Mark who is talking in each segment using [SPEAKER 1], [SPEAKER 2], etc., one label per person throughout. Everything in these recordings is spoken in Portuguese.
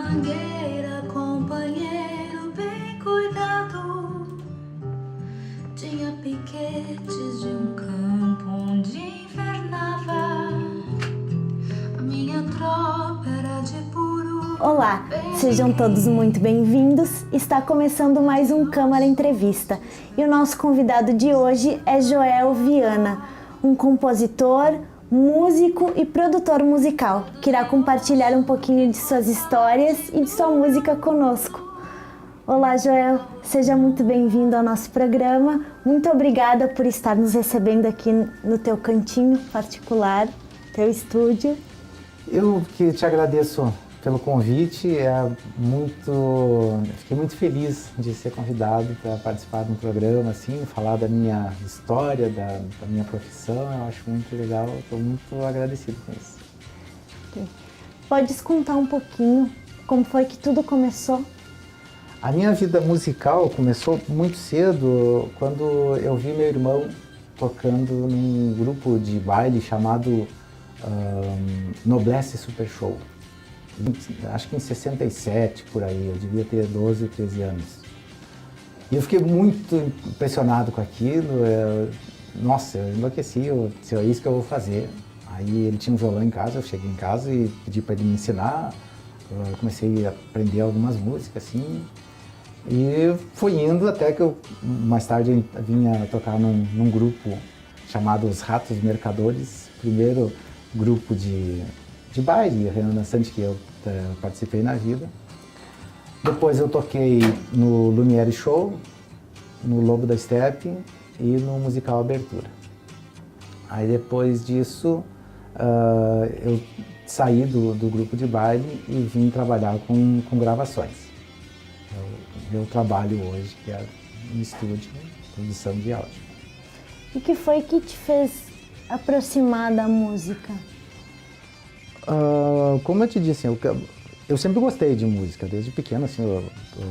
[SPEAKER 1] mangueira, companheiro bem cuidado. Tinha piquetes de um campo onde invernava. A minha tropa era de puro.
[SPEAKER 2] Olá, sejam todos muito bem-vindos. Está começando mais um Câmara Entrevista. E o nosso convidado de hoje é Joel Viana, um compositor, músico e produtor musical, que irá compartilhar um pouquinho de suas histórias e de sua música conosco. Olá, Joel, seja muito bem-vindo ao nosso programa. Muito obrigada por estar nos recebendo aqui no teu cantinho particular, teu estúdio.
[SPEAKER 3] Eu que te agradeço pelo convite, fiquei muito feliz de ser convidado para participar de um programa assim, falar da minha história, da minha profissão. Eu acho muito legal, estou muito agradecido com isso.
[SPEAKER 2] Okay. Podes contar um pouquinho como foi que tudo começou?
[SPEAKER 3] A minha vida musical começou muito cedo, quando eu vi meu irmão tocando num grupo de baile chamado Noblesse Super Show. Acho que em 67, por aí, eu devia ter 12 ou 13 anos. E eu fiquei muito impressionado com aquilo. Nossa, eu enlouqueci, é isso que eu vou fazer. Aí ele tinha um violão em casa, eu cheguei em casa e pedi para ele me ensinar. Eu comecei a aprender algumas músicas, assim. E foi indo até que eu, mais tarde, vinha tocar num grupo chamado Os Ratos Mercadores. Primeiro grupo de baile, Renan Dançante, que eu participei na vida. Depois eu toquei no Lumiere Show, no Lobo da Steppe e no musical Abertura. Aí depois disso eu saí do grupo de baile e vim trabalhar com gravações. Meu trabalho hoje, que é no estúdio, produção de áudio.
[SPEAKER 2] E o que foi que te fez aproximar da música?
[SPEAKER 3] Como eu te disse, eu sempre gostei de música, desde pequeno, assim,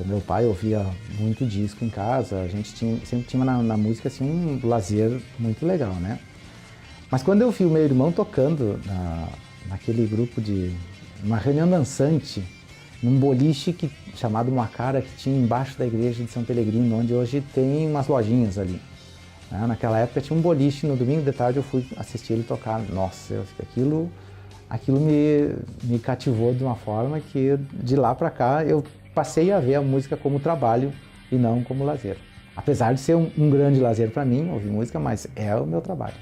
[SPEAKER 3] meu pai ouvia muito disco em casa, a gente sempre tinha na música assim, um lazer muito legal, né? Mas quando eu vi o meu irmão tocando naquele grupo uma reunião dançante, num boliche chamado Macara, que tinha embaixo da igreja de São Pelegrino, onde hoje tem umas lojinhas ali. Né? Naquela época tinha um boliche, no domingo de tarde eu fui assistir ele tocar. Nossa, aquilo me cativou de uma forma que de lá para cá eu passei a ver a música como trabalho e não como lazer. Apesar de ser um grande lazer para mim, ouvir música, mas é o meu trabalho.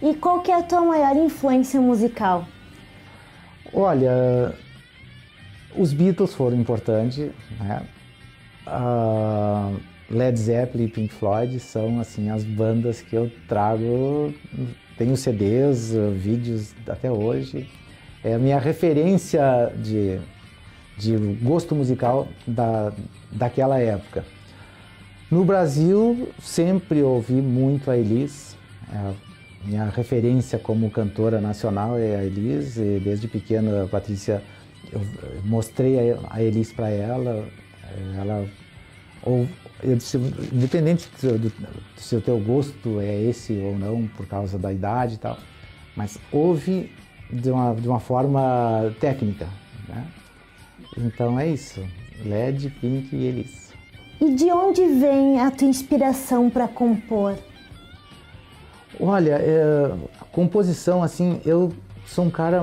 [SPEAKER 2] E qual que é a tua maior influência musical?
[SPEAKER 3] Olha, os Beatles foram importantes, né? Led Zeppelin e Pink Floyd são assim as bandas que eu trago. Tenho CDs, vídeos até hoje. É a minha referência de gosto musical daquela época. No Brasil, sempre ouvi muito a Elis. Minha referência como cantora nacional é a Elis. E desde pequena, a Patrícia, eu mostrei a Elis para ela. Eu disse, independente se o teu gosto é esse ou não, por causa da idade e tal, mas ouve de uma forma técnica, né? Então é isso, Led, Pink e Elis.
[SPEAKER 2] E de onde vem a tua inspiração para compor?
[SPEAKER 3] Olha, composição, assim, eu sou um cara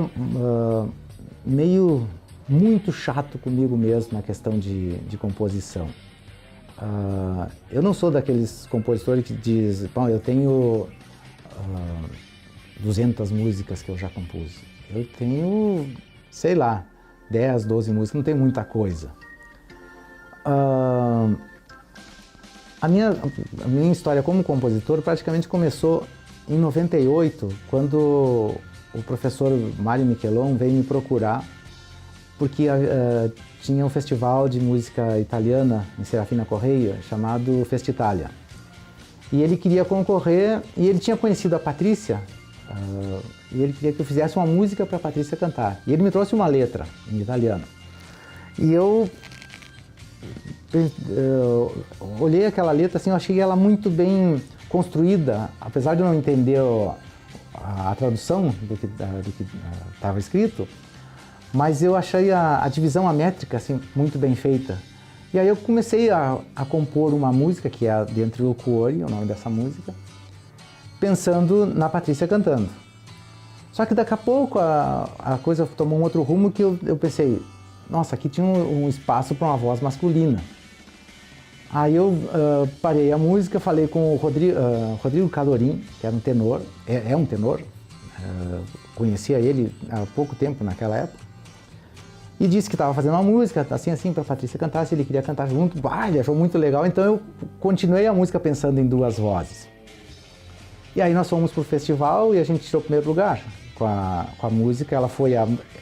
[SPEAKER 3] muito chato comigo mesmo na questão de composição. Eu não sou daqueles compositores que diz, bom, eu tenho 200 músicas que eu já compus. Eu tenho, sei lá, 10, 12 músicas, não tem muita coisa. A minha história como compositor praticamente começou em 98, quando o professor Mário Michelon veio me procurar, porque tinha um festival de música italiana em Serafina Correia, chamado Festitalia. E ele queria concorrer, e ele tinha conhecido a Patrícia, e ele queria que eu fizesse uma música para a Patrícia cantar. E ele me trouxe uma letra em italiano. E eu olhei aquela letra, assim, eu achei ela muito bem construída, apesar de eu não entender a tradução do que estava escrito, mas eu achei a divisão, a métrica, assim, muito bem feita. E aí eu comecei a compor uma música, que é Dentro do Cuore, o nome dessa música, pensando na Patrícia cantando. Só que daqui a pouco a coisa tomou um outro rumo que eu pensei, nossa, aqui tinha um espaço para uma voz masculina. Aí eu parei a música, falei com o Rodrigo Cadorim, que era um tenor, é um tenor, conhecia ele há pouco tempo naquela época, e disse que estava fazendo uma música, assim, para a Patrícia cantar, se ele queria cantar junto. Ele achou muito legal, então eu continuei a música pensando em duas vozes. E aí nós fomos para o festival e a gente tirou o primeiro lugar com a música. Ela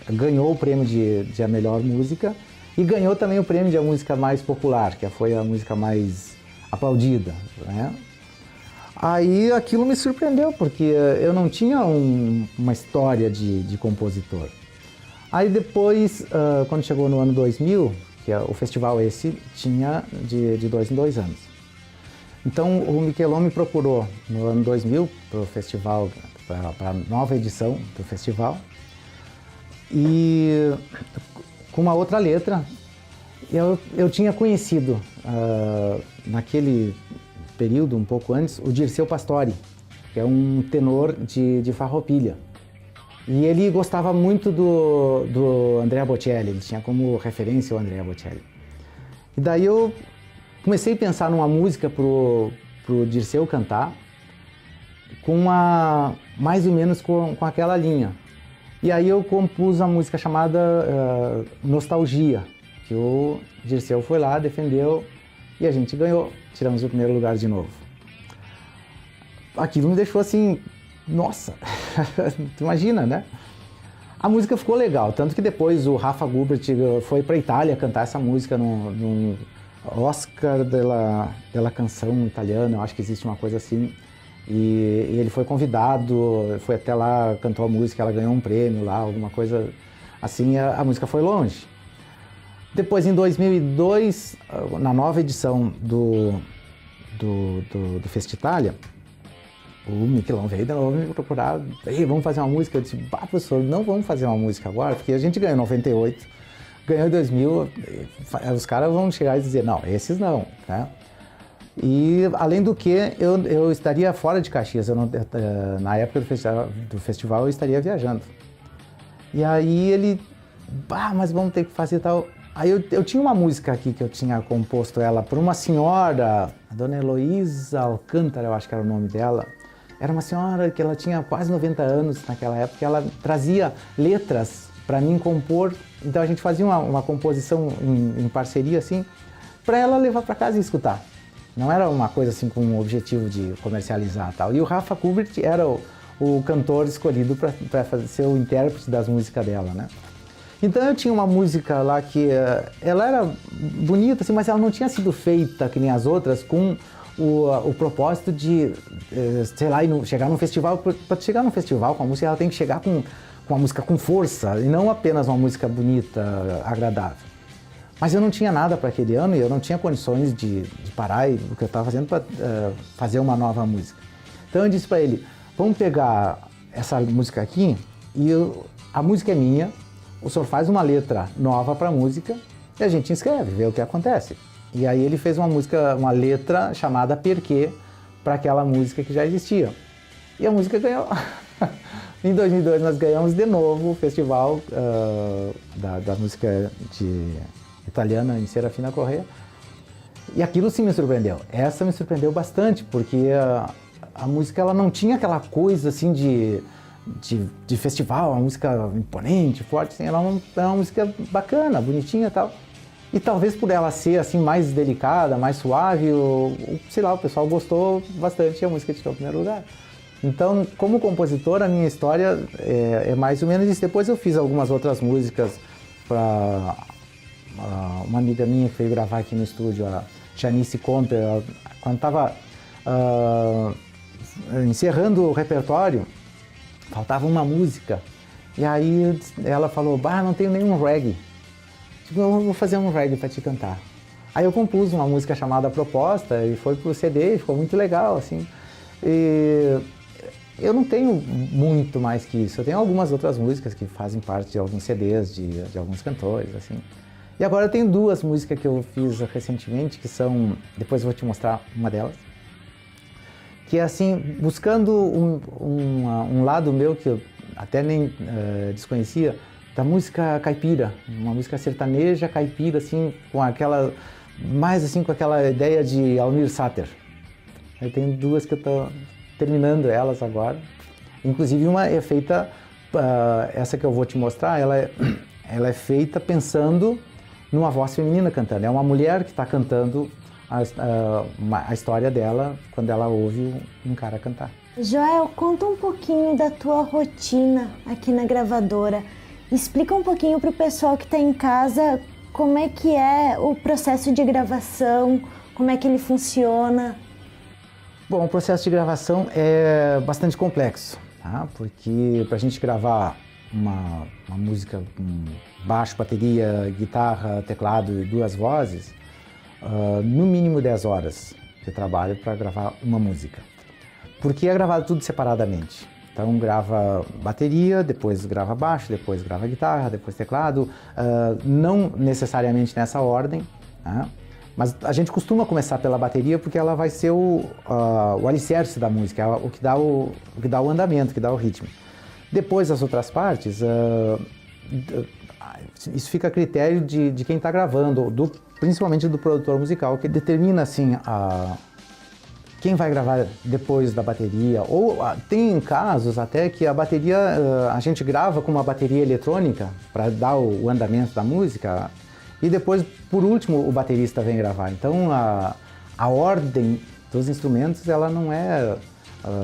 [SPEAKER 3] ganhou o prêmio de a melhor música e ganhou também o prêmio de a música mais popular, que foi a música mais aplaudida, né? Aí aquilo me surpreendeu, porque eu não tinha uma história de compositor. Aí depois, quando chegou no ano 2000, que o festival esse tinha de 2 em 2 anos. Então o Miquelon me procurou no ano 2000 para o festival, para a nova edição do festival, e com uma outra letra. Eu tinha conhecido, naquele período, um pouco antes, o Dirceu Pastori, que é um tenor de Farroupilha. E ele gostava muito do Andrea Bocelli, ele tinha como referência o Andrea Bocelli. E daí eu comecei a pensar numa música pro Dirceu cantar, mais ou menos com aquela linha. E aí eu compus uma música chamada Nostalgia, que o Dirceu foi lá, defendeu e a gente ganhou, tiramos o primeiro lugar de novo. Aquilo me deixou assim, nossa, tu imagina, né? A música ficou legal, tanto que depois o Rafa Gubert foi para a Itália cantar essa música no Oscar della Canção Italiana, eu acho que existe uma coisa assim. E ele foi convidado, foi até lá, cantou a música, ela ganhou um prêmio lá, alguma coisa assim, a música foi longe. Depois, em 2002, na nova edição do Festitália, o Miquelon veio de novo me procurar, vamos fazer uma música. Eu disse, professor, não vamos fazer uma música agora, porque a gente ganhou em 98, ganhou em 2000, os caras vão chegar e dizer, não, esses não, né? E, além do que, eu estaria fora de Caxias, na época do festival eu estaria viajando. E aí ele, mas vamos ter que fazer tal... Aí eu tinha uma música aqui que eu tinha composto ela para uma senhora, a dona Heloísa Alcântara, eu acho que era o nome dela. Era uma senhora que ela tinha quase 90 anos naquela época, ela trazia letras para mim compor, então a gente fazia uma composição em parceria assim, para ela levar para casa e escutar. Não era uma coisa assim com o objetivo de comercializar e tal. E o Rafa Kubert era o cantor escolhido para ser o intérprete das músicas dela, né? Então eu tinha uma música lá que ela era bonita, assim, mas ela não tinha sido feita que nem as outras com o propósito de, sei lá, chegar num festival. Para chegar num festival com a música, ela tem que chegar com uma música com força e não apenas uma música bonita, agradável. Mas eu não tinha nada para aquele ano e eu não tinha condições de parar o que eu estava fazendo para fazer uma nova música. Então eu disse para ele, vamos pegar essa música aqui e a música é minha, o senhor faz uma letra nova para a música e a gente escreve, vê o que acontece. E aí ele fez uma letra chamada Perquê para aquela música que já existia. E a música ganhou. Em 2002 nós ganhamos de novo o festival da música italiana em Serafina Corrêa. E aquilo sim me surpreendeu. Essa me surpreendeu bastante, porque a música ela não tinha aquela coisa assim de festival, uma música imponente, forte, assim, ela é uma música bacana, bonitinha e tal. E talvez por ela ser assim mais delicada, mais suave, sei lá, o pessoal gostou bastante e a música tirou o primeiro lugar. Então, como compositor, a minha história é mais ou menos isso. Depois eu fiz algumas outras músicas para uma amiga minha que veio gravar aqui no estúdio, a Janice Comper, quando estava encerrando o repertório, faltava uma música. E aí ela falou, não tenho nenhum reggae. Tipo, eu vou fazer um reggae para te cantar. Aí eu compus uma música chamada Proposta e foi pro CD e ficou muito legal, assim. eu não tenho muito mais que isso. Eu tenho algumas outras músicas que fazem parte de alguns CDs de alguns cantores, assim. E agora eu tenho 2 músicas que eu fiz recentemente, que são... Depois eu vou te mostrar uma delas. Que é assim, buscando um lado meu que eu até nem desconhecia, da música caipira. Uma música sertaneja caipira, assim, com aquela... Mais assim, com aquela ideia de Almir Sater. Eu tenho 2 que eu estou terminando elas agora. Inclusive uma é feita, essa que eu vou te mostrar, ela é feita pensando numa voz feminina cantando. É uma mulher que está cantando a história dela quando ela ouve um cara cantar.
[SPEAKER 2] Joel, conta um pouquinho da tua rotina aqui na gravadora. Explica um pouquinho para o pessoal que está em casa como é que é o processo de gravação, como é que ele funciona.
[SPEAKER 3] Bom, o processo de gravação é bastante complexo, tá? Porque para a gente gravar uma música com baixo, bateria, guitarra, teclado e 2 vozes, no mínimo 10 horas de trabalho para gravar uma música. Porque é gravado tudo separadamente. Então grava bateria, depois grava baixo, depois grava guitarra, depois teclado, não necessariamente nessa ordem, tá? Mas a gente costuma começar pela bateria porque ela vai ser o alicerce da música, o que dá o andamento, o que dá o ritmo. Depois as outras partes, isso fica a critério de quem está gravando, principalmente do produtor musical, que determina assim quem vai gravar depois da bateria. Ou tem casos até que a bateria, a gente grava com uma bateria eletrônica para dar o andamento da música e depois, por último, o baterista vem gravar. Então a ordem dos instrumentos ela não é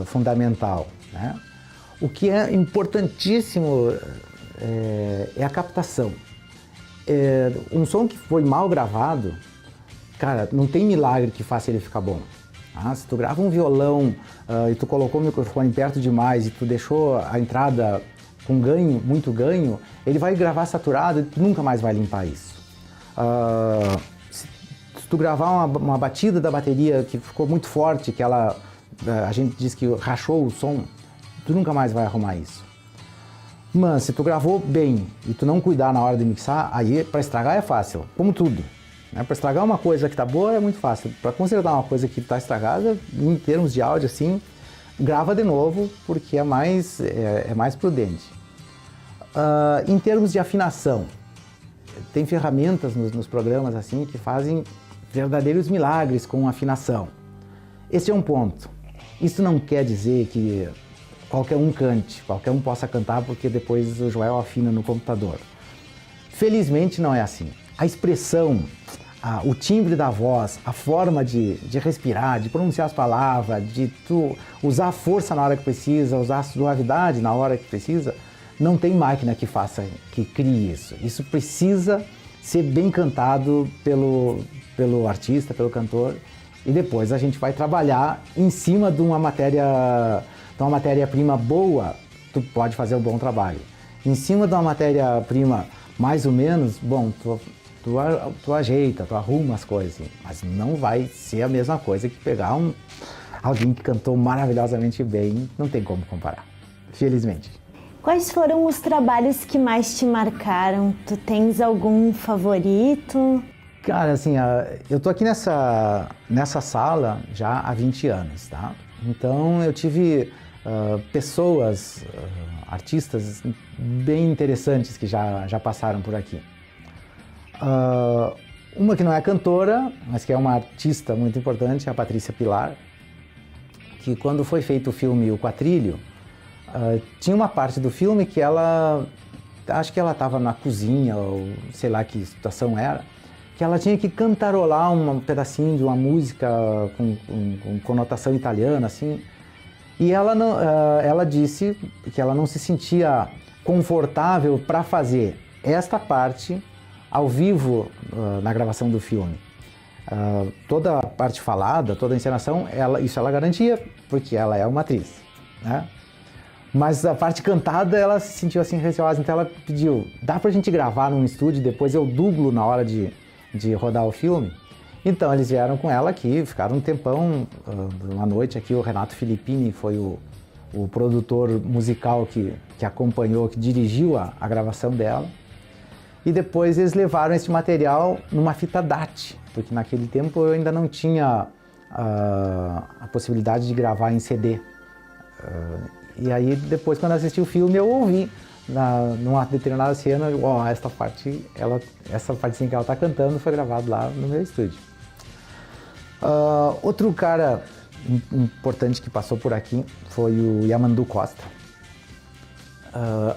[SPEAKER 3] fundamental, né? O que é importantíssimo é a captação. Um som que foi mal gravado, cara, não tem milagre que faça ele ficar bom. Se tu grava um violão e tu colocou o microfone perto demais e tu deixou a entrada com ganho, muito ganho, ele vai gravar saturado e tu nunca mais vai limpar isso. Se tu gravar uma batida da bateria que ficou muito forte, que a gente diz que rachou o som, tu nunca mais vai arrumar isso. Mas se tu gravou bem e tu não cuidar na hora de mixar, aí para estragar é fácil, como tudo. Para estragar uma coisa que tá boa é muito fácil. Para consertar uma coisa que tá estragada, em termos de áudio assim, grava de novo porque é mais prudente. Em termos de afinação, tem ferramentas nos programas assim que fazem verdadeiros milagres com afinação. Esse é um ponto. Isso não quer dizer que qualquer um cante, qualquer um possa cantar porque depois o Joel afina no computador. Felizmente não é assim. A expressão, o timbre da voz, a forma de respirar, de pronunciar as palavras, de tu usar a força na hora que precisa, usar a suavidade na hora que precisa, não tem máquina que crie isso. Isso precisa ser bem cantado pelo artista, pelo cantor, e depois a gente vai trabalhar em cima de uma matéria-prima boa, tu pode fazer um bom trabalho. Em cima de uma matéria-prima mais ou menos, bom, tu ajeita, tu arruma as coisas, mas não vai ser a mesma coisa que pegar alguém que cantou maravilhosamente bem, não tem como comparar, felizmente.
[SPEAKER 2] Quais foram os trabalhos que mais te marcaram? Tu tens algum favorito?
[SPEAKER 3] Cara, assim, eu tô aqui nessa sala já há 20 anos, tá? Então eu tive pessoas, artistas bem interessantes que já passaram por aqui. Uma que não é cantora, mas que é uma artista muito importante, é a Patrícia Pilar, que quando foi feito o filme O Quatrilho, tinha uma parte do filme que acho que ela estava na cozinha, ou sei lá que situação era, que ela tinha que cantarolar um pedacinho de uma música com conotação italiana, assim, e ela disse que ela não se sentia confortável para fazer esta parte ao vivo na gravação do filme. Toda a parte falada, toda a encenação, isso ela garantia, porque ela é uma atriz, né? Mas a parte cantada, ela se sentiu assim receosa, então ela pediu, dá pra gente gravar num estúdio, depois eu dublo na hora de rodar o filme? Então eles vieram com ela aqui, ficaram um tempão, uma noite aqui, o Renato Filippini foi o o produtor musical que acompanhou, que dirigiu a gravação dela. E depois eles levaram esse material numa fita DAT, porque naquele tempo eu ainda não tinha a possibilidade de gravar em CD. E aí depois, quando eu assisti o filme, eu ouvi numa determinada cena, essa partezinha que ela está cantando foi gravado lá no meu estúdio. Outro cara importante que passou por aqui foi o Yamandu Costa.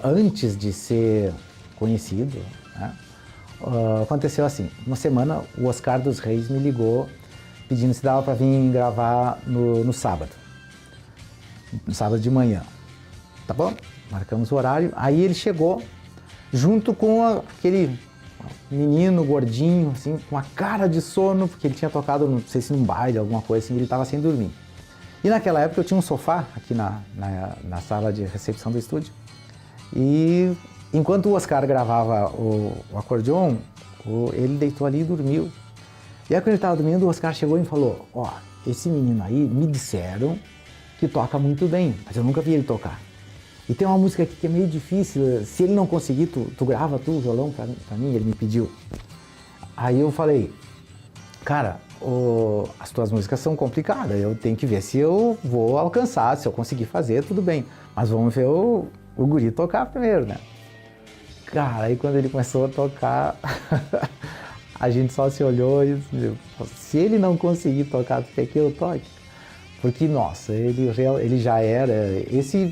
[SPEAKER 3] Antes de ser conhecido, né, aconteceu assim, uma semana o Oscar dos Reis me ligou pedindo se dava para vir gravar no sábado de manhã. Tá bom? Marcamos o horário, aí ele chegou junto com aquele menino gordinho, assim, com a cara de sono, porque ele tinha tocado, não sei se num baile, alguma coisa assim, ele estava sem dormir. E naquela época eu tinha um sofá aqui na sala de recepção do estúdio, e enquanto o Oscar gravava o acordeon, ele deitou ali e dormiu. E aí quando ele estava dormindo, o Oscar chegou e falou, esse menino aí me disseram que toca muito bem, mas eu nunca vi ele tocar. E tem uma música aqui que é meio difícil, se ele não conseguir, tu grava o violão pra mim, ele me pediu. Aí eu falei, cara, as tuas músicas são complicadas, eu tenho que ver se eu vou alcançar, se eu conseguir fazer, tudo bem. Mas vamos ver o guri tocar primeiro, né? Cara, aí quando ele começou a tocar, a gente só se olhou e disse, se ele não conseguir tocar, tu quer que eu toque? Porque, nossa, ele já era,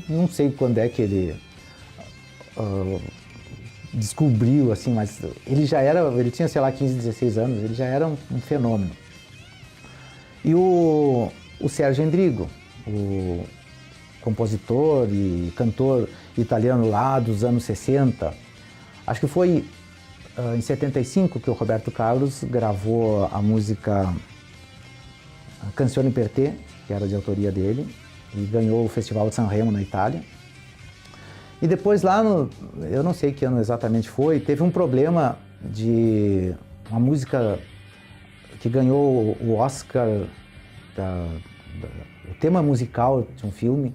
[SPEAKER 3] não sei quando é que ele descobriu, assim, mas ele tinha, sei lá, 15, 16 anos, ele já era um fenômeno. E o Sérgio Endrigo, o compositor e cantor italiano lá dos anos 60, acho que foi em 75 que o Roberto Carlos gravou a música Canzone per te, que era de autoria dele, e ganhou o Festival de Sanremo na Itália. E depois lá, eu não sei que ano exatamente foi, teve um problema de uma música que ganhou o Oscar, o tema musical de um filme.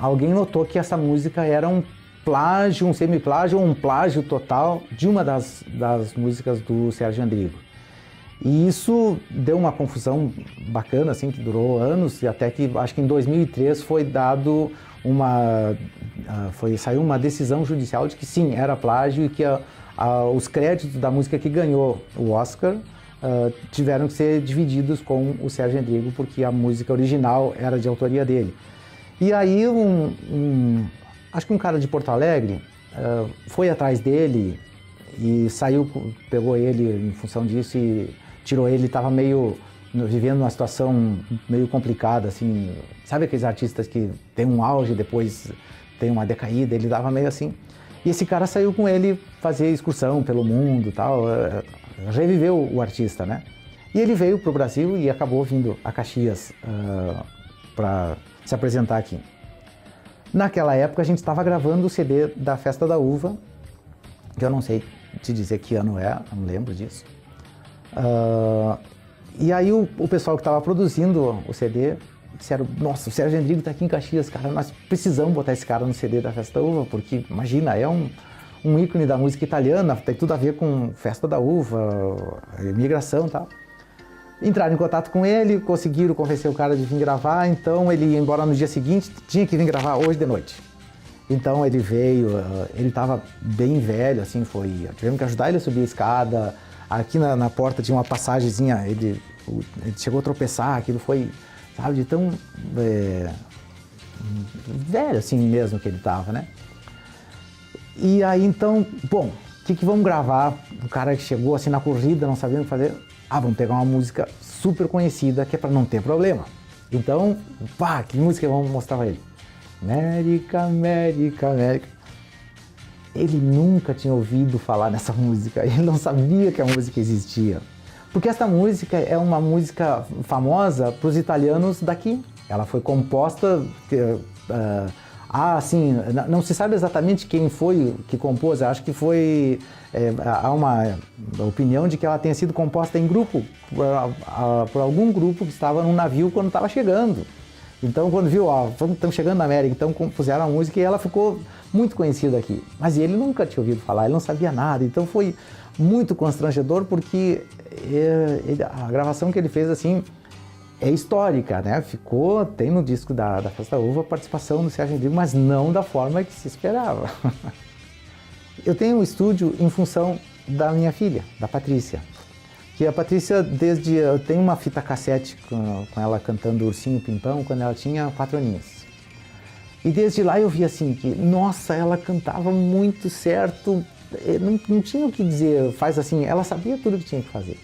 [SPEAKER 3] Alguém notou que essa música era um plágio, um semiplágio ou um plágio total de uma das músicas do Sérgio Endrigo. E isso deu uma confusão bacana, assim, que durou anos, e até que, acho que em 2003 foi dado saiu uma decisão judicial de que sim, era plágio e que os créditos da música que ganhou o Oscar tiveram que ser divididos com o Sérgio Endrigo, porque a música original era de autoria dele. E aí acho que um cara de Porto Alegre foi atrás dele e pegou ele em função disso e tirou ele, estava vivendo uma situação meio complicada, assim, sabe aqueles artistas que tem um auge, depois tem uma decaída, ele estava meio assim. E esse cara saiu com ele fazer excursão pelo mundo e tal, reviveu o artista, né? E ele veio para o Brasil e acabou vindo a Caxias para se apresentar aqui. Naquela época a gente estava gravando o CD da Festa da Uva, que eu não sei te dizer que ano é, não lembro disso. E aí o pessoal que estava produzindo o CD disseram, nossa, o Sérgio Endrigo está aqui em Caxias, cara, nós precisamos botar esse cara no CD da Festa da Uva, porque imagina, é um ícone da música italiana, tem tudo a ver com Festa da Uva, imigração e tal. Entraram em contato com ele, conseguiram convencer o cara de vir gravar, então ele ia embora no dia seguinte, tinha que vir gravar hoje de noite. Então ele veio, ele estava bem velho, assim, tivemos que ajudar ele a subir a escada. Aqui na porta tinha uma passagemzinha, ele chegou a tropeçar, aquilo foi, sabe, de tão velho assim mesmo que ele estava, né? E aí então, bom, o que vamos gravar? O cara que chegou assim na corrida, não sabia o que fazer. Vamos pegar uma música super conhecida que é para não ter problema. Então, que música vamos mostrar para ele? América, América, América. Ele nunca tinha ouvido falar nessa música, ele não sabia que a música existia. Porque essa música é uma música famosa para os italianos daqui. Ela foi composta, assim, não se sabe exatamente quem foi que compôs, acho que foi, há uma opinião de que ela tenha sido composta em grupo, por algum grupo que estava num navio quando estava chegando. Então, quando viu, ó, estamos chegando na América, então compuseram a música e ela ficou muito conhecida aqui. Mas ele nunca tinha ouvido falar, ele não sabia nada, então foi muito constrangedor porque a gravação que ele fez, assim, é histórica, né? Tem no disco da Festa da Uva a participação do Sérgio Rodrigues, mas não da forma que se esperava. Eu tenho um estúdio em função da minha filha, da Patrícia. Que a Patrícia, eu tenho uma fita cassete com ela cantando Ursinho Pimpão quando ela tinha 4 aninhos. E desde lá eu vi assim que, nossa, ela cantava muito certo, não tinha o que dizer, faz assim, ela sabia tudo o que tinha que fazer.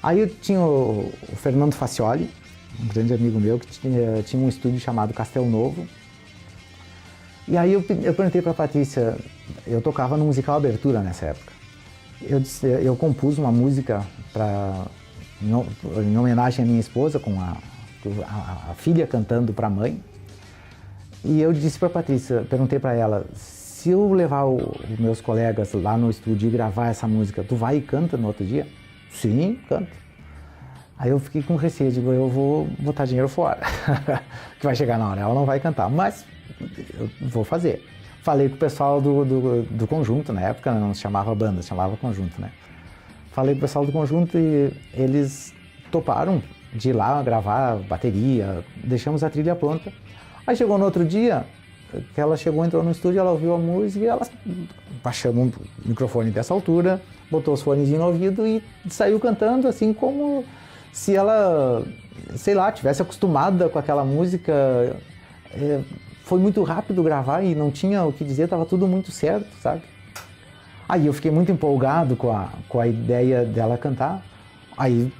[SPEAKER 3] Aí eu tinha o Fernando Facioli, um grande amigo meu, que tinha um estúdio chamado Castelo Novo. E aí eu perguntei para a Patrícia, eu tocava no musical Abertura nessa época. Eu compus uma música em homenagem à minha esposa, com a filha cantando para a mãe. E eu disse para a Patrícia, perguntei para ela, se eu levar os meus colegas lá no estúdio e gravar essa música, tu vai e canta no outro dia? Sim, canto. Aí eu fiquei com receio, digo, eu vou botar dinheiro fora, que vai chegar na hora, ela não vai cantar, mas eu vou fazer. Falei com o pessoal do conjunto, na época não se chamava banda, se chamava conjunto, né? Falei com o pessoal do conjunto e eles toparam de ir lá gravar bateria, deixamos a trilha pronta. Aí chegou no outro dia, que ela entrou no estúdio, ela ouviu a música e ela baixamos o microfone dessa altura, botou os fones no ouvido e saiu cantando assim como se ela, sei lá, tivesse acostumada com aquela música. Foi muito rápido gravar e não tinha o que dizer, estava tudo muito certo, sabe? Aí eu fiquei muito empolgado com a ideia dela cantar. Aí,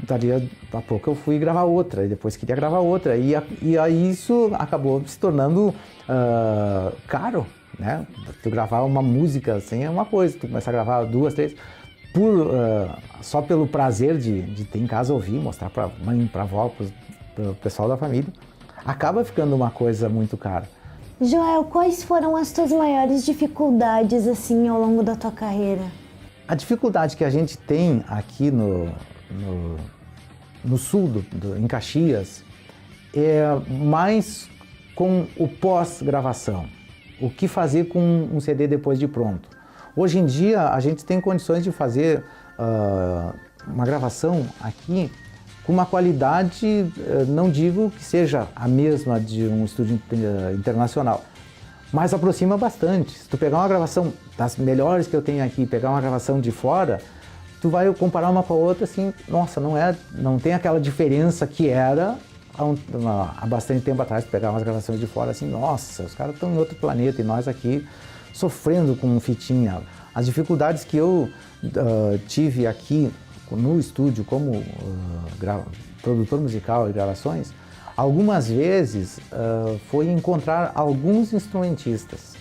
[SPEAKER 3] a pouco eu fui gravar outra, e depois queria gravar outra. E aí isso acabou se tornando caro, né? Tu gravar uma música assim é uma coisa, tu começar a gravar 2, 3, só pelo prazer de ter em casa ouvir, mostrar para mãe, para avó, para o pessoal da família, acaba ficando uma coisa muito cara.
[SPEAKER 2] Joel, quais foram as tuas maiores dificuldades assim ao longo da tua carreira?
[SPEAKER 3] A dificuldade que a gente tem aqui no sul, em Caxias, é mais com o pós-gravação. O que fazer com um CD depois de pronto. Hoje em dia a gente tem condições de fazer uma gravação aqui com uma qualidade, não digo que seja a mesma de um estúdio internacional, mas aproxima bastante. Se tu pegar uma gravação das melhores que eu tenho aqui, pegar uma gravação de fora, tu vai comparar uma com a outra assim, nossa, não tem aquela diferença que era há bastante tempo atrás. Tu pegar umas gravações de fora assim, nossa, os caras estão em outro planeta e nós aqui sofrendo com fitinha. As dificuldades que eu tive aqui no estúdio como produtor musical e gravações, algumas vezes foi encontrar alguns instrumentistas.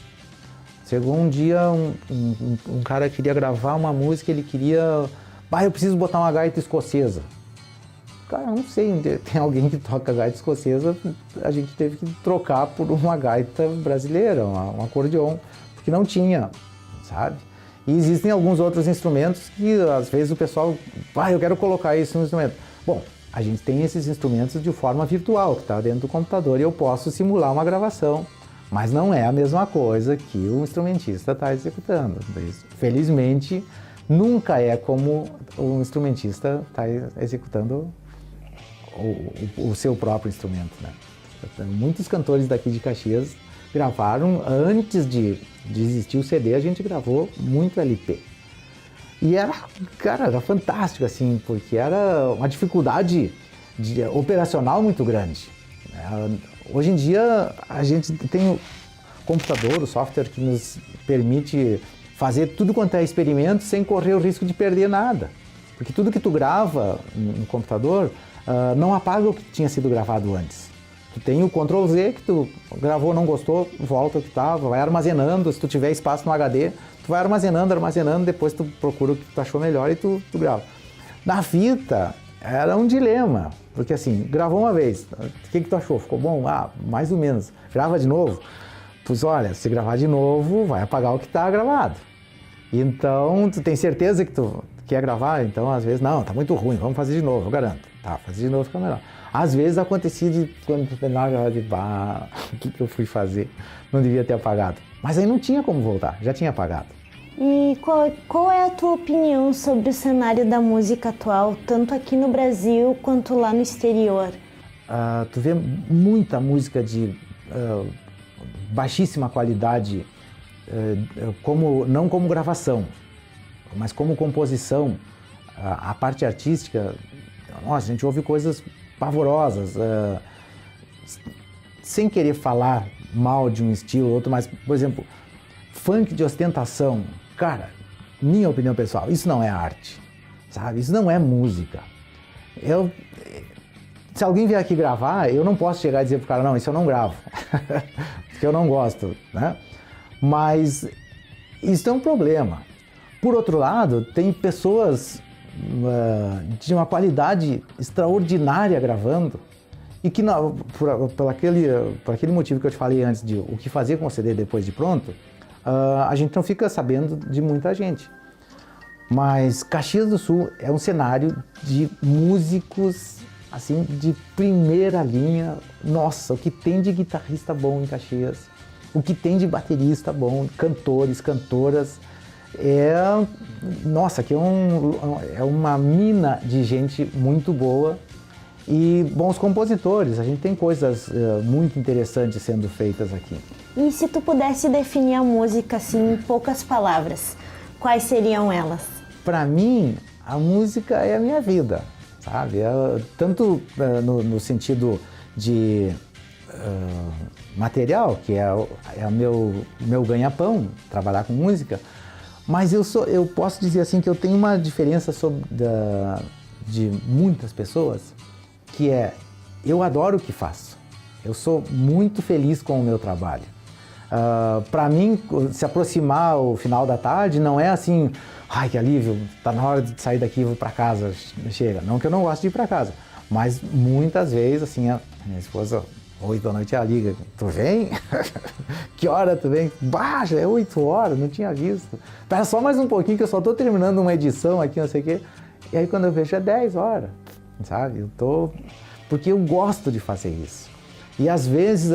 [SPEAKER 3] Chegou um dia um cara queria gravar uma música, ele queria, eu preciso botar uma gaita escocesa. Cara, eu não sei onde tem alguém que toca gaita escocesa, a gente teve que trocar por uma gaita brasileira, um acordeon, porque não tinha, sabe? E existem alguns outros instrumentos que às vezes o pessoal, eu quero colocar isso no instrumento. Bom, a gente tem esses instrumentos de forma virtual, que está dentro do computador, e eu posso simular uma gravação, mas não é a mesma coisa que o instrumentista está executando. Felizmente, nunca é como o instrumentista está executando o seu próprio instrumento, né? Muitos cantores daqui de Caxias gravaram, antes de existir o CD, a gente gravou muito LP. E era fantástico, assim, porque era uma dificuldade operacional muito grande. Hoje em dia, a gente tem o computador, o software que nos permite fazer tudo quanto é experimento sem correr o risco de perder nada. Porque tudo que tu grava no computador não apaga o que tinha sido gravado antes. Tu tem o Ctrl Z, que tu gravou, não gostou, volta o que estava, vai armazenando. Se tu tiver espaço no HD, tu vai armazenando, depois tu procura o que tu achou melhor e tu grava. Na fita, era um dilema, porque assim, gravou uma vez, o que tu achou? Ficou bom? Mais ou menos. Grava de novo? Pois olha, se gravar de novo, vai apagar o que está gravado. Então, tu tem certeza que tu quer gravar? Então, às vezes, não, tá muito ruim, vamos fazer de novo, eu garanto. Tá, fazer de novo fica melhor. Às vezes acontecia de quando na hora de o que eu fui fazer? Não devia ter apagado. Mas aí não tinha como voltar, já tinha apagado.
[SPEAKER 2] E qual é a tua opinião sobre o cenário da música atual, tanto aqui no Brasil quanto lá no exterior?
[SPEAKER 3] Tu vê muita música de baixíssima qualidade, não como gravação, mas como composição. A parte artística, nossa, a gente ouve coisas pavorosas, sem querer falar mal de um estilo ou outro, mas, por exemplo, funk de ostentação, cara, minha opinião pessoal, isso não é arte, sabe? Isso não é música. Se alguém vier aqui gravar, eu não posso chegar e dizer pro cara, não, isso eu não gravo, porque eu não gosto, né? Mas isso é um problema. Por outro lado, tem pessoas de uma qualidade extraordinária gravando e que por aquele motivo que eu te falei antes de o que fazer com o CD depois de pronto, a gente não fica sabendo de muita gente. Mas Caxias do Sul é um cenário de músicos assim de primeira linha. Nossa, o que tem de guitarrista bom em Caxias, o que tem de baterista bom, cantores, cantoras, nossa, aqui é uma mina de gente muito boa e bons compositores. A gente tem coisas muito interessantes sendo feitas aqui.
[SPEAKER 2] E se tu pudesse definir a música assim em poucas palavras, quais seriam elas? Para
[SPEAKER 3] mim, a música é a minha vida, sabe? Tanto no sentido de material, que é o meu ganha-pão, trabalhar com música, mas eu posso dizer assim que eu tenho uma diferença de muitas pessoas, que eu adoro o que faço. Eu sou muito feliz com o meu trabalho. Para mim, se aproximar o final da tarde não é assim, ai que alívio, tá na hora de sair daqui, vou para casa, chega. Não que eu não goste de ir para casa, mas muitas vezes assim, a minha esposa, 8 da noite ela liga, tu vem? Que hora tu vem? Já é 8 horas, não tinha visto. Espera só mais um pouquinho que eu só tô terminando uma edição aqui, não sei o quê. E aí quando eu vejo é 10 horas, sabe? Porque eu gosto de fazer isso. E às vezes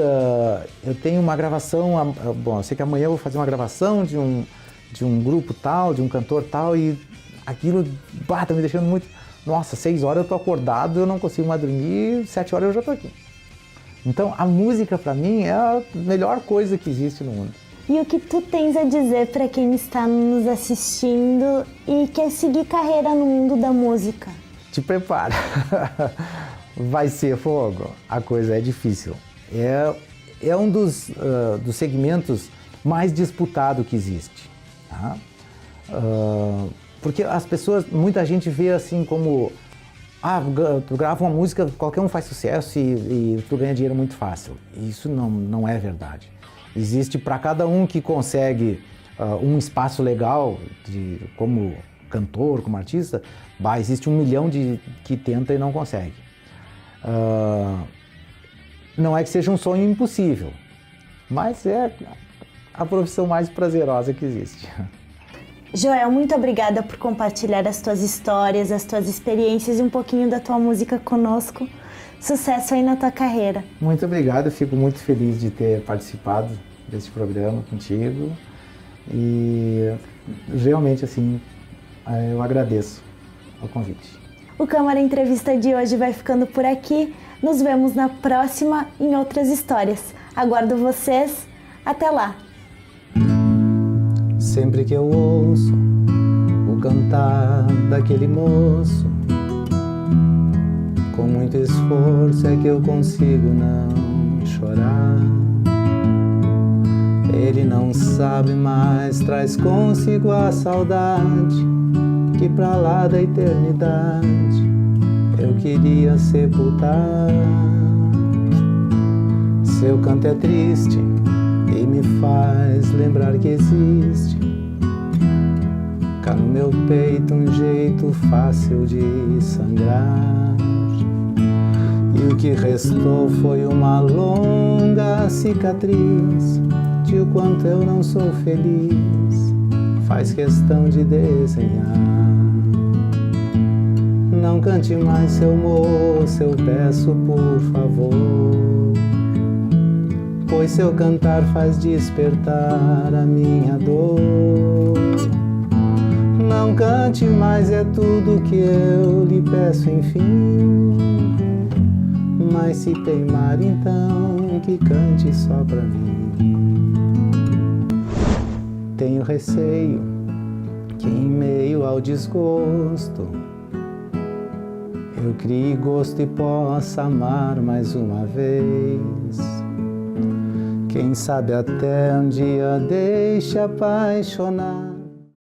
[SPEAKER 3] eu tenho uma gravação, eu sei que amanhã eu vou fazer uma gravação de um grupo tal, de um cantor tal, e aquilo tá me deixando muito... Nossa, 6 horas eu tô acordado, eu não consigo mais dormir, 7 horas eu já tô aqui. Então, a música, para mim, é a melhor coisa que existe no mundo.
[SPEAKER 2] E o que tu tens a dizer para quem está nos assistindo e quer seguir carreira no mundo da música?
[SPEAKER 3] Te prepara. Vai ser fogo. A coisa é difícil. É um dos segmentos mais disputados que existe. Tá? Porque as pessoas, muita gente vê assim como... tu grava uma música, qualquer um faz sucesso e tu ganha dinheiro muito fácil. Isso não é verdade. Existe para cada um que consegue um espaço legal como cantor, como artista, existe 1 milhão que tenta e não consegue. Não é que seja um sonho impossível, mas é a profissão mais prazerosa que existe.
[SPEAKER 2] Joel, muito obrigada por compartilhar as tuas histórias, as tuas experiências e um pouquinho da tua música conosco. Sucesso aí na tua carreira.
[SPEAKER 3] Muito obrigado, eu fico muito feliz de ter participado desse programa contigo e realmente assim, eu agradeço o convite.
[SPEAKER 2] O Câmara Entrevista de hoje vai ficando por aqui. Nos vemos na próxima em outras histórias. Aguardo vocês. Até lá!
[SPEAKER 3] Sempre que eu ouço o cantar daquele moço, com muito esforço é que eu consigo não chorar. Ele não sabe mais, traz consigo a saudade que pra lá da eternidade eu queria sepultar. Seu canto é triste e me faz lembrar que existe cá no meu peito um jeito fácil de sangrar. E o que restou foi uma longa cicatriz de o quanto eu não sou feliz, faz questão de desenhar. Não cante mais, seu moço, eu peço por favor, pois seu cantar faz despertar a minha dor. Não cante mais, é tudo que eu lhe peço, enfim. Mas se teimar, então que cante só pra mim. Tenho receio que em meio ao desgosto eu crie gosto e possa amar mais uma vez. Quem sabe até um dia deixe apaixonar.